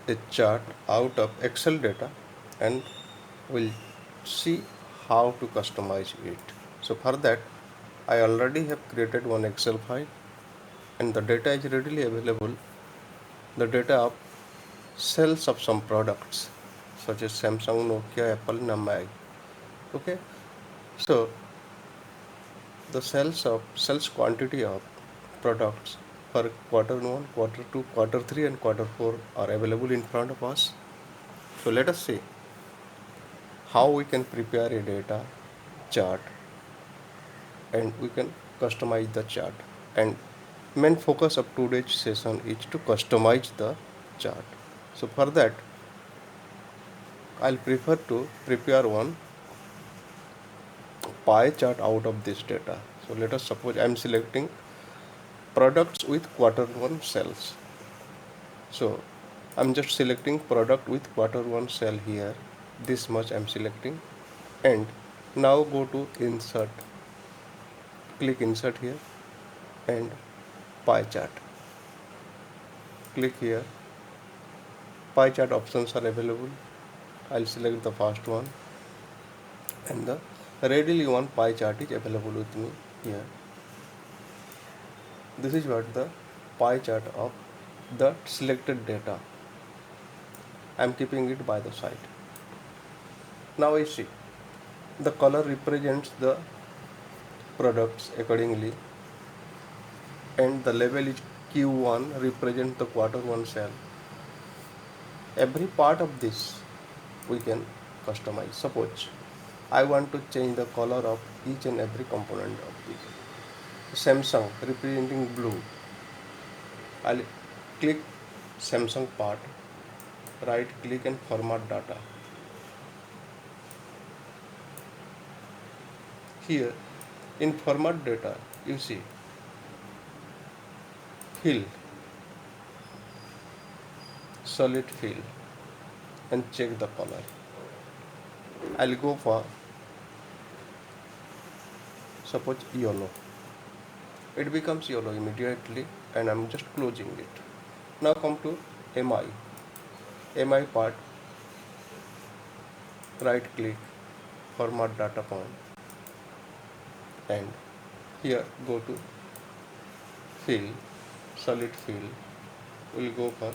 a chart out of Excel data and we'll see how to customize it. So for that, I already have created one Excel file and the data is readily available. The data of sales of some products such as Samsung, Nokia, Apple, Namai. Okay, so the sales quantity of products for quarter 1, quarter 2, quarter 3 and quarter 4 are available in front of us. So let us see how we can prepare a data chart and we can customize the chart. And main focus of today's session is to customize the chart. So for that, I'll prefer to prepare one pie chart out of this data. So let us suppose I'm selecting products with quarter 1 sales. So I'm just selecting product with quarter 1 sale here. This much I'm selecting and now go to insert. Click insert here and pie chart. Click here. Pie chart options are available. I'll select the first one and the readily one pie chart is available with me here. This is what the pie chart of the selected data. I'm keeping it by the side. Now I see the color represents the products accordingly and the label is Q1 represents the quarter 1 sale. Every part of this we can customize. Suppose I want to change the color of each and every component of this. Samsung representing blue. I'll click Samsung part, right click and format data. Here in format data you see fill, solid fill and check the color. I'll go for suppose yellow. It becomes yellow immediately and I'm just closing it. Now come to MI. MI part, right click, format data point and here go to fill, solid fill. We'll go for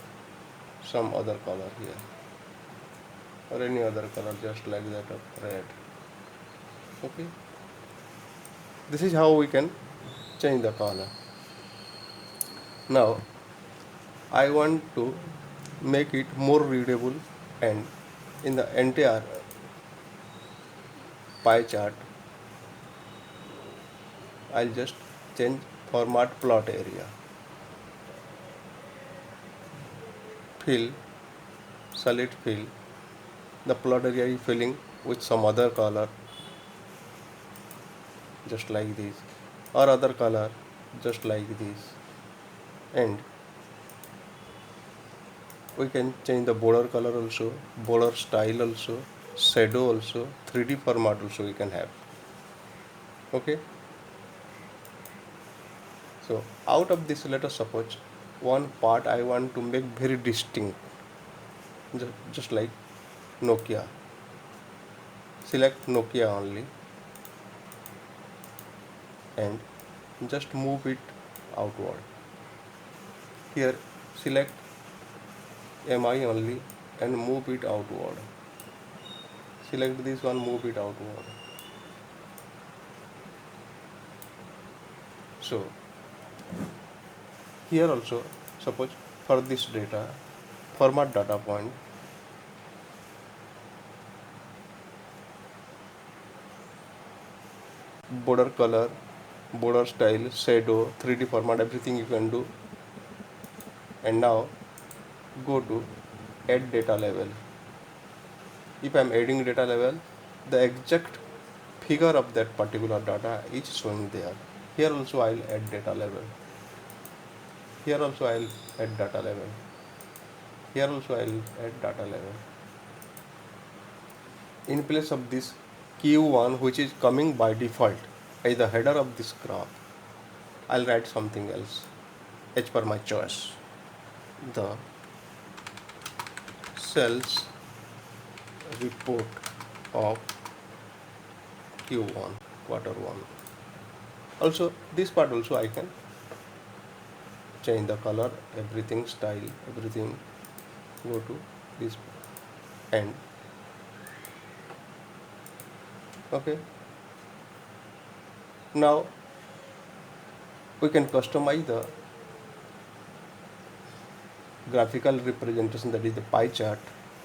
some other color here or any other color just like that of red. Okay, this is how we can change the color. Now I want to make it more readable and in the entire pie chart I'll just change format plot area, fill, solid fill. The plot area is filling with some other color just like this or other color just like this and we can change the border color also, border style also, shadow also, 3D format also we can have. Okay, so out of this let us suppose one part I want to make very distinct, just like Nokia. Select Nokia only and just move it outward. Here select MI only and move it outward. Select this one, move it outward. So here also suppose for this data format data point, border color, border style, shadow, 3D format, everything you can do. And now go to add data level. If I am adding data level, the exact figure of that particular data is showing there. Here also I'll add data level. Here also I'll add data level. Here also I'll add data level. In place of this Q1 which is coming by default as the header of this graph, I'll write something else as per my choice. The sales report of Q1 quarter 1. Also this part also I can change the color, everything, style, everything. Go to this end. Okay, now we can customize the graphical representation, that is the pie chart,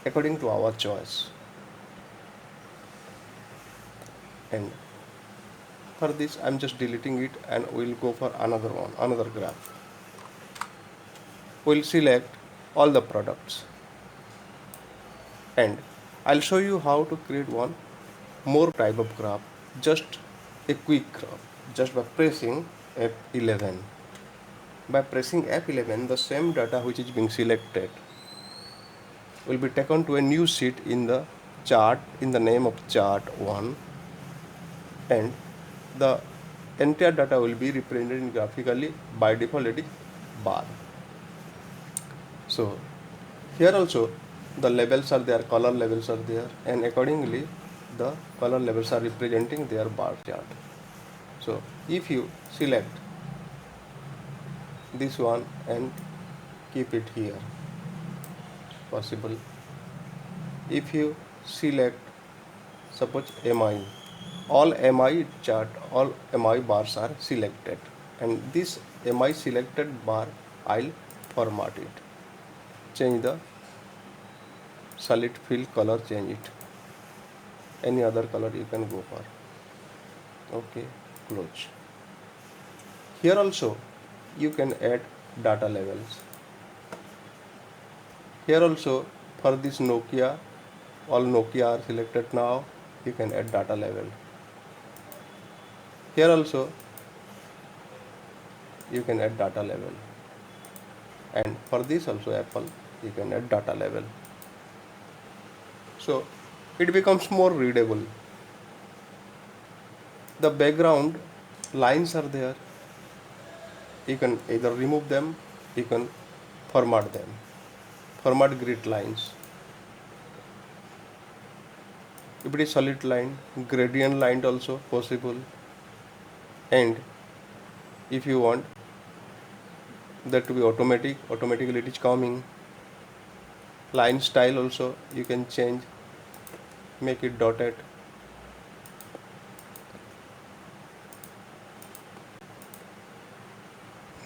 according to our choice. And for this I'm just deleting it and we'll go for another one, another graph. We'll select all the products and I'll show you how to create one more type of graph, just a quick graph, just by pressing F11. By pressing F11, the same data which is being selected will be taken to a new sheet in the chart, in the name of chart 1, and the entire data will be represented in graphically. By default it is bar. So here also the labels are there, color labels are there, and accordingly the color labels are representing their bar chart. So if you select this one and keep it here, possible. If you select, suppose MI, all MI chart, all MI bars are selected, and this MI selected bar I'll format it, change the solid fill color, change it, any other color you can go for. Okay, close. Here also you can add data labels. Here also for this Nokia, all Nokia are selected now, you can add data label. Here also you can add data label, and for this also Apple you can add data label. So it becomes more readable. The background lines are there, you can either remove them, you can format them, format grid lines. If it is solid line, gradient line also possible, and if you want that to be automatic, automatically it is coming. Line style also you can change, make it dotted.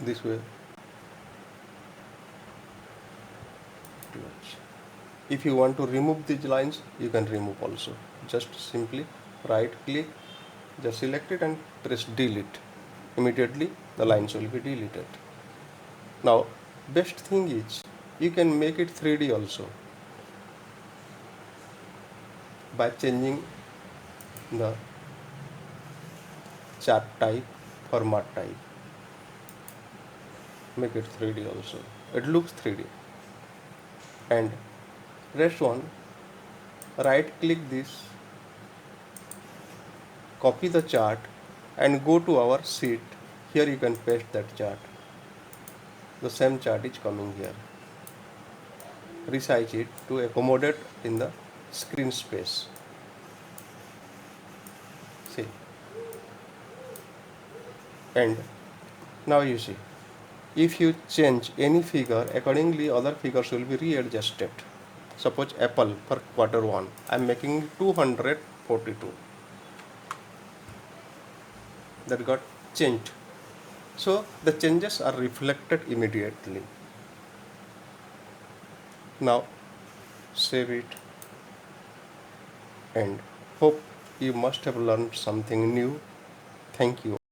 This way. If you want to remove these lines, you can remove also. Just simply right click, just select it and press delete. Immediately the lines will be deleted. Now best thing is you can make it 3D also by changing the chart type, format type. Make it 3D also. It looks 3D. And rest one, right click this, copy the chart and go to our sheet. Here you can paste that chart. The same chart is coming here. Resize it to accommodate in the screen space. See. And now you see, if you change any figure, accordingly other figures will be readjusted. Suppose Apple for quarter 1, I am making 242. That got changed. So the changes are reflected immediately. Now save it, and hope you must have learned something new. Thank you.